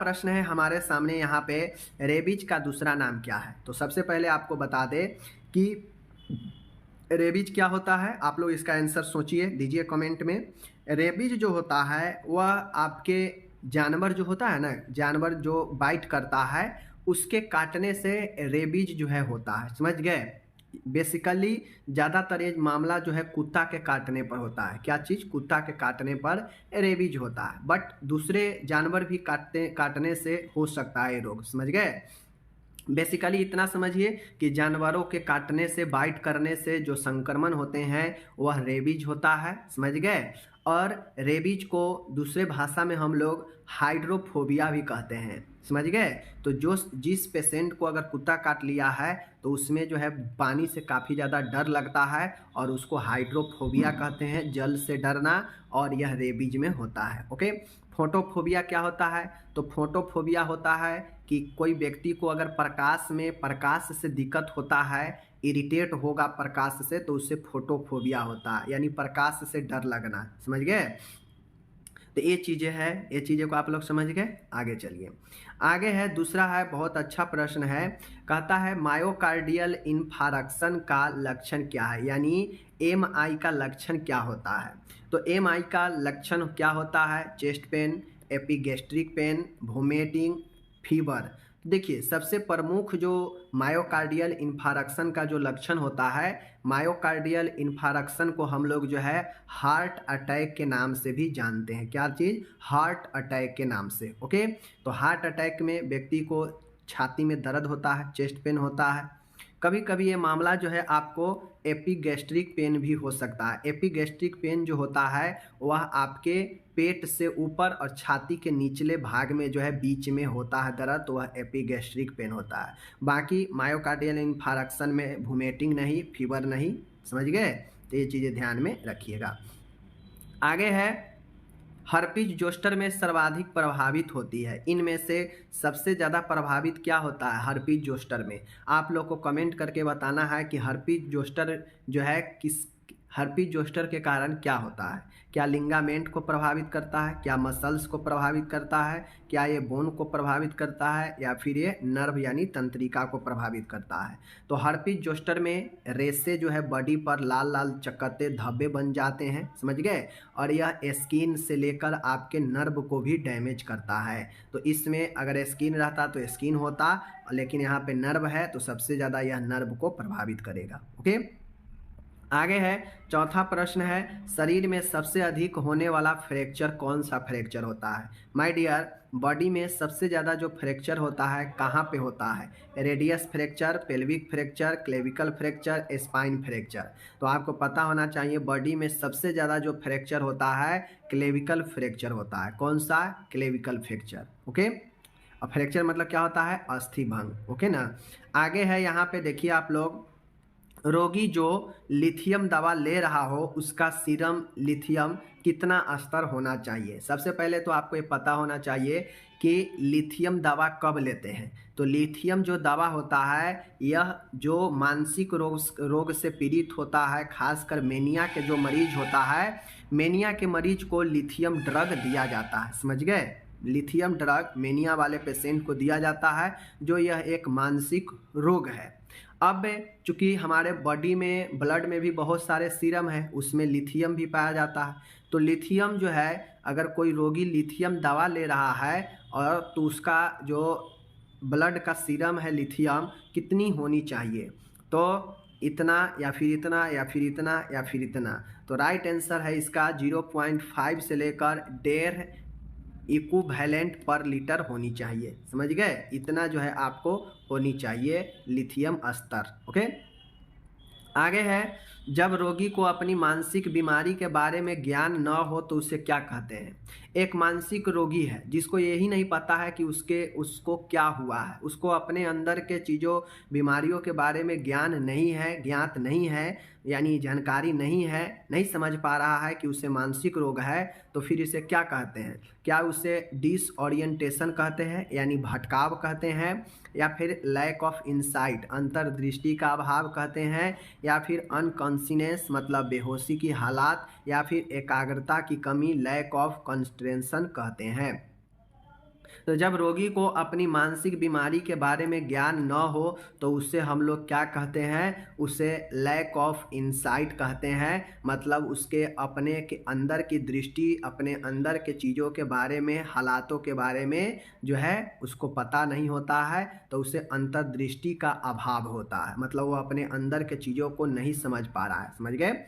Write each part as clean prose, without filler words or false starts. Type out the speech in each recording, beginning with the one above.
प्रश्न है हमारे सामने यहाँ पे, रेबीज का दूसरा नाम क्या है। तो सबसे पहले आपको बता दें कि रेबीज क्या होता है। आप लोग इसका आंसर सोचिए, दीजिए कमेंट में। रेबीज जो होता है वह आपके जानवर जो होता है ना, जानवर जो बाइट करता है उसके काटने से रेबीज जो है होता है, समझ गए। बेसिकली ज़्यादातर ये मामला जो है कुत्ता के काटने पर होता है। क्या चीज़? कुत्ता के काटने पर रेबीज होता है, बट दूसरे जानवर भी काटने से हो सकता है ये रोग, समझ गए। बेसिकली इतना समझिए कि जानवरों के काटने से, बाइट करने से जो संक्रमण होते हैं वह रेबीज होता है, समझ गए। और रेबीज को दूसरे भाषा में हम लोग हाइड्रोफोबिया भी कहते हैं, समझ गए। तो जिस पेशेंट को अगर कुत्ता काट लिया है तो उसमें जो है पानी से काफ़ी ज़्यादा डर लगता है और उसको हाइड्रोफोबिया कहते हैं, जल से डरना, और यह रेबीज में होता है। ओके। फोटोफोबिया क्या होता है? तो फोटोफोबिया होता है कि कोई व्यक्ति को अगर प्रकाश से दिक्कत होता है, इरिटेट होगा प्रकाश से, तो उससे फोटोफोबिया होता है, यानी प्रकाश से डर लगना, समझ गए। तो ये चीज़ें हैं, ये चीज़ें को आप लोग समझ गए। आगे चलिए, आगे है दूसरा है, बहुत अच्छा प्रश्न है। कहता है मायोकार्डियल इन्फारक्शन का लक्षण क्या है, यानी एमआई का लक्षण क्या होता है। तो एमआई का लक्षण क्या होता है? Chest pain, epigastric pain, vomiting, fever. देखिए, सबसे प्रमुख जो मायोकार्डियल इन्फारक्शन का जो लक्षण होता है, मायोकार्डियल इन्फारक्शन को हम लोग जो है हार्ट अटैक के नाम से भी जानते हैं। क्या चीज़? हार्ट अटैक के नाम से। ओके। तो हार्ट अटैक में व्यक्ति को छाती में दर्द होता है, चेस्ट पेन होता है। कभी कभी ये मामला जो है आपको एपिगैस्ट्रिक पेन भी हो सकता है। एपिगैस्ट्रिक पेन जो होता है वह आपके पेट से ऊपर और छाती के निचले भाग में जो है बीच में होता है दर्द, तो वह एपिगैस्ट्रिक पेन होता है। बाकी मायोकार्डियल इन्फारक्शन में वोमिटिंग नहीं, फीवर नहीं, समझ गए। तो ये चीज़ें ध्यान में रखिएगा। आगे है, हर्पीज जोस्टर में सर्वाधिक प्रभावित होती है। इनमें से सबसे ज़्यादा प्रभावित क्या होता है हर्पीज जोस्टर में? आप लोग को कमेंट करके बताना है कि हर्पीज जोस्टर जो है किस, हर्पीज जोस्टर के कारण क्या होता है। क्या लिंगामेंट को प्रभावित करता है? क्या मसल्स को प्रभावित करता है? क्या ये बोन को प्रभावित करता है? या फिर ये नर्व यानी तंत्रिका को प्रभावित करता है? तो हर्पीज जोस्टर में रेशे जो है बॉडी पर लाल लाल चकत्ते धब्बे बन जाते हैं, समझ गए। और यह स्किन से लेकर आपके नर्व को भी डैमेज करता है। तो इसमें अगर स्किन रहता तो स्किन होता, लेकिन यहाँ पे नर्व है तो सबसे ज़्यादा यह नर्व को प्रभावित करेगा। ओके। आगे है, चौथा प्रश्न है, शरीर में सबसे अधिक होने वाला फ्रैक्चर कौन सा फ्रैक्चर होता है? माय डियर, बॉडी में सबसे ज़्यादा जो फ्रैक्चर होता है कहाँ पे होता है? Radius fracture, pelvic fracture, clavicle fracture, spine fracture. तो आपको पता होना चाहिए बॉडी में सबसे ज़्यादा जो फ्रैक्चर होता है क्लेविकल फ्रैक्चर होता है। कौन सा? Clavicle fracture. ओके। और फ्रैक्चर मतलब क्या होता है? अस्थि भंग। ओके ना। आगे है, यहाँ पे देखिए आप लोग, रोगी जो लिथियम दवा ले रहा हो उसका सीरम लिथियम कितना स्तर होना चाहिए? सबसे पहले तो आपको ये पता होना चाहिए कि लिथियम दवा कब लेते हैं। तो लिथियम जो दवा होता है यह जो मानसिक रोग से पीड़ित होता है, खासकर मेनिया के जो मरीज होता है, मेनिया के मरीज को लिथियम ड्रग दिया जाता है, समझ गए। लिथियम ड्रग मेनिया वाले पेशेंट को दिया जाता है, जो यह एक मानसिक रोग है। अब चूँकि हमारे बॉडी में, ब्लड में भी बहुत सारे सीरम है, उसमें लिथियम भी पाया जाता है। तो लिथियम जो है, अगर कोई रोगी लिथियम दवा ले रहा है और तो उसका जो ब्लड का सीरम है लिथियम कितनी होनी चाहिए? तो इतना या फिर इतना या फिर इतना या फिर इतना। तो राइट आंसर है इसका 0.5 से लेकर 1.5 इक्विवेलेंट पर लीटर होनी चाहिए, समझ गए। इतना जो है आपको होनी चाहिए लिथियम स्तर। ओके। आगे है, जब रोगी को अपनी मानसिक बीमारी के बारे में ज्ञान न हो तो उसे क्या कहते हैं? एक मानसिक रोगी है जिसको यही नहीं पता है कि उसको क्या हुआ है, उसको अपने अंदर के चीज़ों, बीमारियों के बारे में ज्ञान नहीं है, ज्ञात नहीं है, यानी जानकारी नहीं है, नहीं समझ पा रहा है कि उसे मानसिक रोग है, तो फिर इसे क्या कहते हैं? क्या उसे डिसओरिएंटेशन कहते हैं, यानी भटकाव कहते हैं, या फिर लैक ऑफ इंसाइट, अंतर्दृष्टि का अभाव कहते हैं, या फिर अनकॉन्शियस मतलब बेहोशी की हालात, या फिर एकाग्रता की कमी, लैक ऑफ कंसंट्रेशन कहते हैं। तो जब रोगी को अपनी मानसिक बीमारी के बारे में ज्ञान न हो तो उससे हम लोग क्या कहते हैं, उसे लैक ऑफ इंसाइट कहते हैं। मतलब उसके अपने के अंदर की दृष्टि, अपने अंदर के चीज़ों के बारे में, हालातों के बारे में जो है उसको पता नहीं होता है, तो उसे अंतर्दृष्टि का अभाव होता है। मतलब वो अपने अंदर के चीज़ों को नहीं समझ पा रहा है। समझ गए।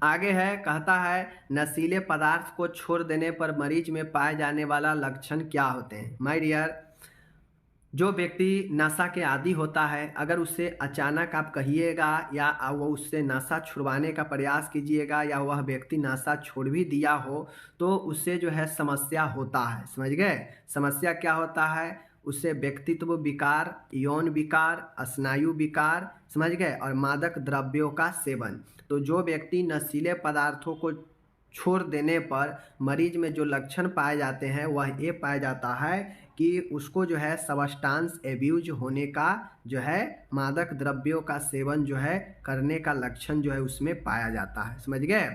आगे है, कहता है नशीले पदार्थ को छोड़ देने पर मरीज में पाए जाने वाला लक्षण क्या होते हैं। माय डियर, जो व्यक्ति नशा के आदी होता है, अगर उससे अचानक आप कहिएगा या वो उससे नशा छुड़वाने का प्रयास कीजिएगा या वह व्यक्ति नशा छोड़ भी दिया हो तो उससे जो है समस्या होता है। समझ गए। समस्या क्या होता है, उससे व्यक्तित्व विकार, यौन विकार, स्नायु विकार, समझ गए, और मादक द्रव्यों का सेवन। तो जो व्यक्ति नशीले पदार्थों को छोड़ देने पर मरीज में जो लक्षण पाए जाते हैं वह ये पाया जाता है कि उसको जो है सब्सटेंस एब्यूज होने का जो है, मादक द्रव्यों का सेवन जो है करने का लक्षण जो है उसमें पाया जाता है। समझ गए।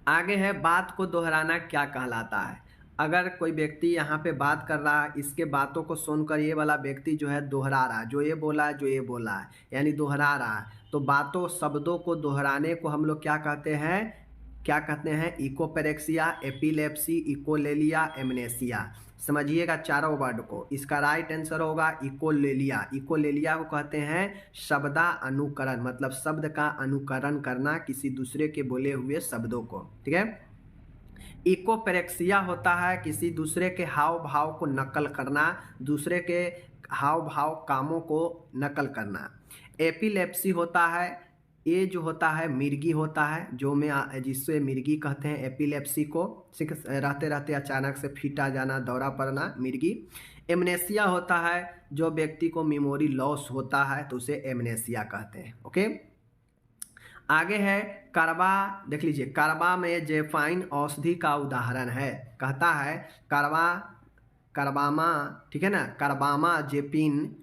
आगे है, बात को दोहराना क्या कहलाता है। अगर कोई व्यक्ति यहाँ पे बात कर रहा है, इसके बातों को सुनकर ये वाला व्यक्ति जो है दोहरा रहा है, जो ये बोला है जो ये बोला है, यानी दोहरा रहा है, तो बातों शब्दों को दोहराने को हम लोग क्या कहते हैं, क्या कहते हैं, इकोपेरेक्सिया, एपिलेप्सी, इकोलेलिया, एमनेसिया। समझिएगा चारों वर्ड को। इसका राइट आंसर होगा इकोलेलिया। इकोलेलिया को कहते हैं शब्दा अनुकरण, मतलब शब्द का अनुकरण करना किसी दूसरे के बोले हुए शब्दों को। ठीक है। इकोपेरेक्सिया होता है किसी दूसरे के हाव भाव को नकल करना, दूसरे के हाव भाव कामों को नकल करना। एपिलेप्सी होता है, ये जो होता है मिर्गी होता है, जो में जिससे मिर्गी कहते हैं एपिलेप्सी को, रहते रहते अचानक से फीटा जाना, दौरा पड़ना, मिर्गी। एमनेसिया होता है जो व्यक्ति को मेमोरी लॉस होता है तो उसे एमनेसिया कहते हैं। ओके। आगे है करवा, देख लीजिए, करवा में जेफाइन औषधि का उदाहरण है। कहता है करबामा, ठीक है ना, करबामा जेपिन,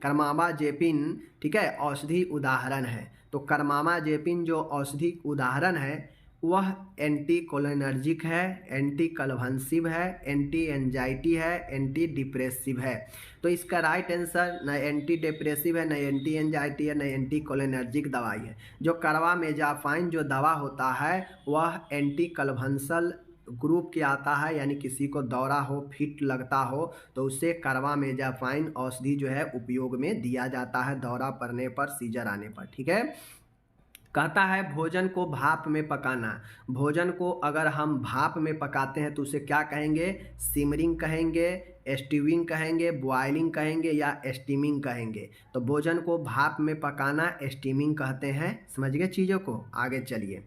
ठीक है, औषधि उदाहरण है। तो करमामा जेपिन जो औषधि उदाहरण है वह एंटी कोलिनर्जिक है, एंटी कन्वल्सिव है, एंटी एंजाइटी है, एंटी डिप्रेसिव है। तो इसका राइट आंसर न एंटी डिप्रेसिव है, न एंटी एंजाइटी है, न एंटी कोलिनर्जिक दवाई है। जो कार्बामेजापाइन जो दवा होता है वह एंटी कन्वल्सल ग्रुप के आता है, यानी किसी को दौरा हो, फिट लगता हो तो उससे कार्बामेजापाइन औषधि जो है उपयोग में दिया जाता है दौरा पड़ने पर, सीजर आने पर। ठीक है। कहता है भोजन को भाप में पकाना। भोजन को अगर हम भाप में पकाते हैं तो उसे क्या कहेंगे, सिमरिंग कहेंगे, स्टीविंग कहेंगे, बॉयलिंग कहेंगे या स्टीमिंग कहेंगे। तो भोजन को भाप में पकाना स्टीमिंग कहते हैं। समझ गए चीज़ों को। आगे चलिए।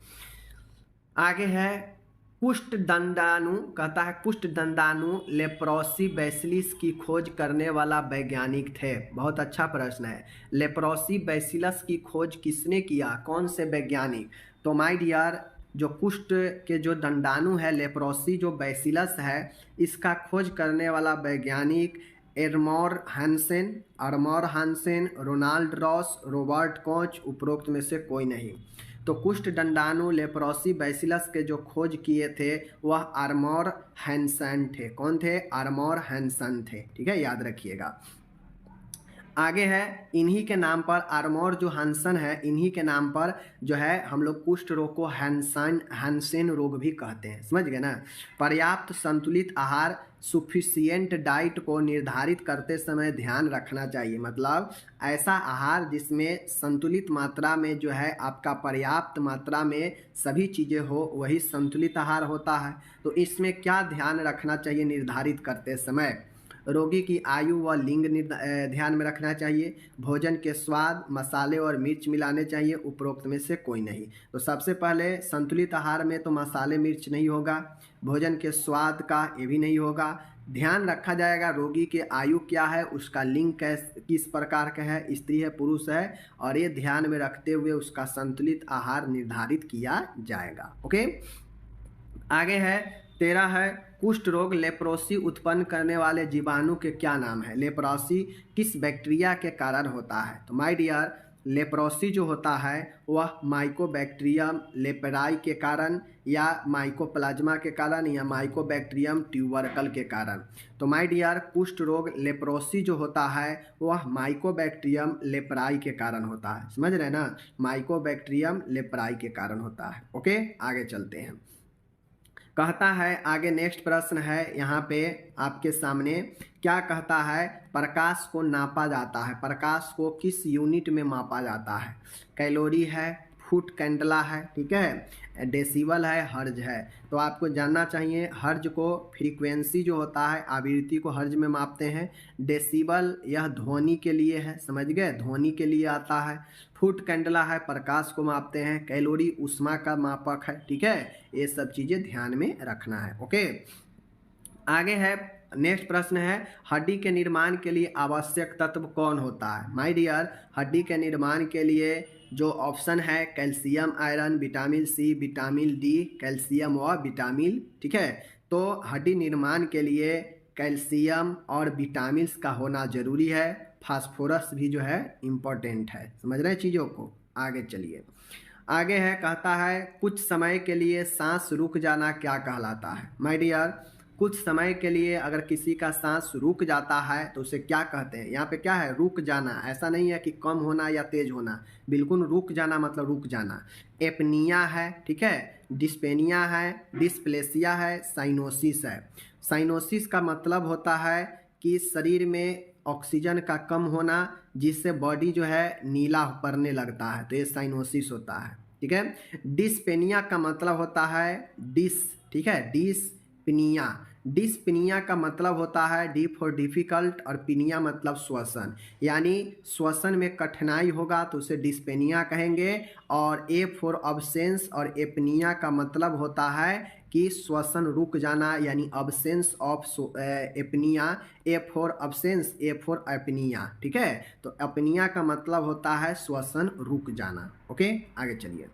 आगे है कुष्ठ दंडाणु। कहता है कुष्ठ दंडाणु लेप्रोसी बैसिलस की खोज करने वाला वैज्ञानिक थे। बहुत अच्छा प्रश्न है। लेप्रोसी बैसिलस की खोज किसने किया, कौन से वैज्ञानिक। तो माय डियर, जो कुष्ठ के जो दंडाणु है, लेप्रोसी जो बैसिलस है, इसका खोज करने वाला वैज्ञानिक एडमोर हान्सेन, रोनाल्ड रॉस, रॉबर्ट कोच, उपरोक्त में से कोई नहीं। तो कुष्ठ दंडाणु लेप्रोसी बैसिलस के जो खोज किए थे वह आर्मोर हैंसन थे। कौन थे, आर्मोर हैंसन थे। ठीक है, याद रखिएगा। आगे है, इन्हीं के नाम पर, आर्मोर जो हान्सन है इन्हीं के नाम पर जो है हम लोग कुष्ठ रोग को हैंसेन रोग भी कहते हैं। समझ गए ना। पर्याप्त संतुलित आहार, सफिशिएंट डाइट को निर्धारित करते समय ध्यान रखना चाहिए। मतलब ऐसा आहार जिसमें संतुलित मात्रा में जो है आपका पर्याप्त मात्रा में सभी चीज़ें हो, वही संतुलित आहार होता है। तो इसमें क्या ध्यान रखना चाहिए निर्धारित करते समय, रोगी की आयु व लिंग ध्यान में रखना चाहिए। भोजन के स्वाद, मसाले और मिर्च मिलाने चाहिए, उपरोक्त में से कोई नहीं। तो सबसे पहले संतुलित आहार में तो मसाले मिर्च नहीं होगा, भोजन के स्वाद का ये भी नहीं होगा। ध्यान रखा जाएगा रोगी के आयु क्या है, उसका लिंग किस प्रकार का है, स्त्री है पुरुष है, और ये ध्यान में रखते हुए उसका संतुलित आहार निर्धारित किया जाएगा। ओके। आगे है 13 है कुष्ठ रोग लेप्रोसी उत्पन्न करने वाले जीवाणु के क्या नाम है। लेप्रोसी किस बैक्टीरिया के कारण होता है। तो माय डियर, लेप्रोसी जो होता है वह माइकोबैक्टीरियम लेप्राई के कारण या माइकोप्लाज्मा के कारण या माइकोबैक्टीरियम ट्यूबरकल के कारण। तो माय डियर, कुष्ठ रोग लेप्रोसी जो होता है वह माइकोबैक्टीरियम लेप्राई के कारण होता है। समझ रहे हैं ना, माइकोबैक्टीरियम लेप्राई के कारण होता है। ओके, आगे चलते हैं। कहता है आगे, नेक्स्ट प्रश्न है यहाँ पे आपके सामने, क्या कहता है? प्रकाश को नापा जाता है, प्रकाश को किस यूनिट में मापा जाता है? कैलोरी है, फुट कैंडला है, ठीक है, डेसिबल है, हर्ज है। तो आपको जानना चाहिए, हर्ज को फ्रीक्वेंसी जो होता है आवृत्ति को हर्ज में मापते हैं। डेसिबल यह ध्वनि के लिए है, समझ गए, ध्वनि के लिए आता है। फुट कैंडला है, प्रकाश को मापते हैं। कैलोरी ऊष्मा का मापक है, ठीक है। ये सब चीज़ें ध्यान में रखना है। ओके, आगे है, नेक्स्ट प्रश्न है, हड्डी के निर्माण के लिए आवश्यक तत्व कौन होता है? माय डियर, हड्डी के निर्माण के लिए जो ऑप्शन है, calcium, iron, vitamin C, vitamin D, calcium व विटामिन, ठीक है। तो हड्डी निर्माण के लिए कैल्शियम और विटामिन्स का होना जरूरी है। फास्फोरस भी जो है इम्पोर्टेंट है। समझ रहे हैं चीज़ों को? आगे चलिए, आगे है, कहता है कुछ समय के लिए सांस रुक जाना क्या कहलाता है? माय डियर, कुछ समय के लिए अगर किसी का सांस रुक जाता है तो उसे क्या कहते हैं? यहाँ पे क्या है? रुक जाना। ऐसा नहीं है कि कम होना या तेज होना, बिल्कुल रुक जाना मतलब रुक जाना। एपनिया है, ठीक है, डिस्पेनिया है, डिस्प्लेसिया है, साइनोसिस है। साइनोसिस का मतलब होता है कि शरीर में ऑक्सीजन का कम होना, जिससे बॉडी जो है नीला पड़ने लगता है, तो ये साइनोसिस होता है, ठीक है। डिस्पेनिया का मतलब होता है ठीक है, डिस्पिनिया। डिस्पिनिया का मतलब होता है डी फॉर डिफिकल्ट और पिनिया मतलब श्वसन, यानी श्वसन में कठिनाई होगा तो उसे डिस्पेनिया कहेंगे। और ए फॉर अब्सेंस और एपनिया का मतलब होता है कि श्वसन रुक जाना, यानी absence of apnoea. A for absence, A for apnoea, ठीक है। तो एपनिया का मतलब होता है श्वसन रुक जाना। ओके, आगे चलिए,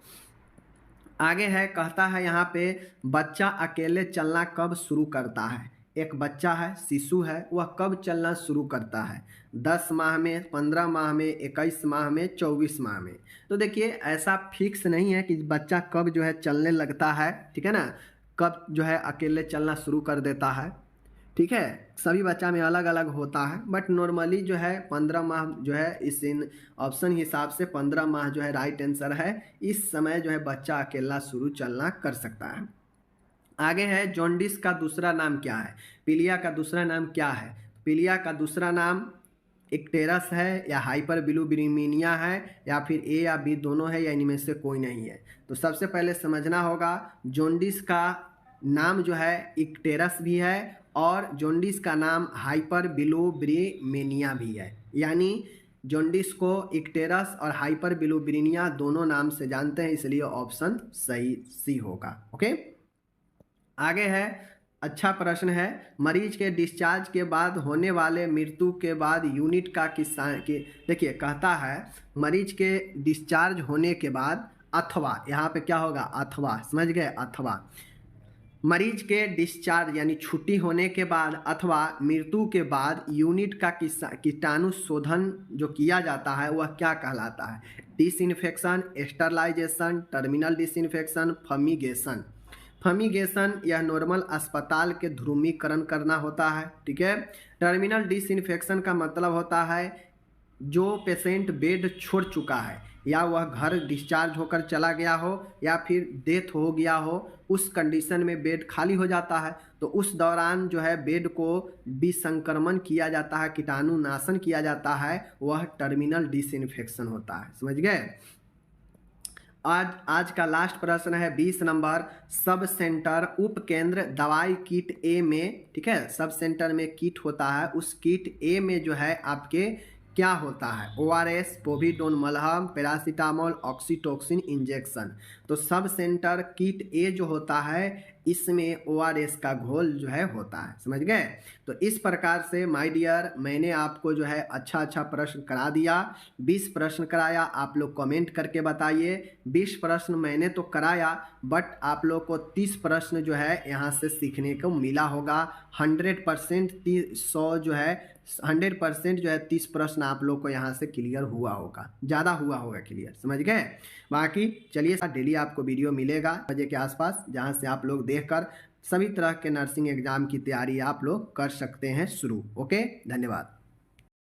आगे है, कहता है यहाँ पे बच्चा अकेले चलना कब शुरू करता है? एक बच्चा है, शिशु है, वह कब चलना शुरू करता है? 10 माह में, 15 माह में, 21 माह में, 24 माह में? तो देखिए, ऐसा फिक्स नहीं है कि बच्चा कब जो है चलने लगता है, ठीक है ना, कब जो है अकेले चलना शुरू कर देता है, ठीक है। सभी बच्चा में अलग अलग होता है, बट नॉर्मली जो है 15 माह जो है, इस इन ऑप्शन हिसाब से 15 माह जो है राइट आंसर है। इस समय जो है बच्चा अकेला शुरू चलना कर सकता है। आगे है, जॉन्डिस का दूसरा नाम क्या है? पीलिया का दूसरा नाम क्या है? पीलिया का दूसरा नाम इक्टेरस है या हाइपरबिलुबिरीमिया है या फिर ए या बी दोनों है या इनमें से कोई नहीं है? तो सबसे पहले समझना होगा, जॉन्डिस का नाम जो है इक्टेरस भी है और जॉन्डिस का नाम हाइपरबिलुबिरीमिया भी है, यानी जॉन्डिस को इक्टेरस और हाइपरबिलुबिरीमिया दोनों नाम से जानते हैं, इसलिए ऑप्शन सही सी होगा। ओके, आगे है, अच्छा प्रश्न है, मरीज के डिस्चार्ज के बाद होने वाले मृत्यु के बाद यूनिट का किस्सा के, देखिए कहता है मरीज के डिस्चार्ज होने के बाद, अथवा यहाँ पे क्या होगा? अथवा, समझ गए? अथवा मरीज के डिस्चार्ज यानी छुट्टी होने के बाद अथवा मृत्यु के बाद यूनिट का कीटाणु शोधन जो किया जाता है वह क्या कहलाता है? Disinfection, sterilisation, terminal disinfection, fumigation. Fumigation यह नॉर्मल अस्पताल के ध्रुवीकरण करना होता है, ठीक है। टर्मिनल डिसइंफेक्शन का मतलब होता है जो पेशेंट बेड छोड़ चुका है या वह घर डिस्चार्ज होकर चला गया हो या फिर डेथ हो गया हो, उस कंडीशन में बेड खाली हो जाता है, तो उस दौरान जो है बेड को विसंक्रमण किया जाता है, कीटाणु नाशन किया जाता है, वह टर्मिनल डिसइंफेक्शन होता है। समझ गए? आज का लास्ट प्रश्न है 20 नंबर, सब सेंटर उप केंद्र दवाई किट ए में, ठीक है, सब सेंटर में किट होता है, उस किट ए में जो है आपके क्या होता है? ORS, पोविडोन मलहम, पैरासीटामोल, ऑक्सीटोसिन इंजेक्शन। तो सब सेंटर किट ए जो होता है इसमें ORS का घोल जो है होता है। समझ गए? तो इस प्रकार से माय डियर मैंने आपको जो है अच्छा प्रश्न करा दिया। 20 प्रश्न कराया, आप लोग कमेंट करके बताइए। 20 प्रश्न मैंने तो कराया बट आप लोग को 30 प्रश्न जो है यहाँ से सीखने को मिला होगा। 100% 100 जो है 100% जो है 30 प्रश्न आप लोग को यहाँ से क्लियर हुआ होगा, ज़्यादा हुआ होगा क्लियर। समझ गए? बाकी चलिए डेली आपको वीडियो मिलेगा बजे के आसपास, जहाँ से आप लोग देखकर सभी तरह के नर्सिंग एग्जाम की तैयारी आप लोग कर सकते हैं शुरू। ओके, धन्यवाद।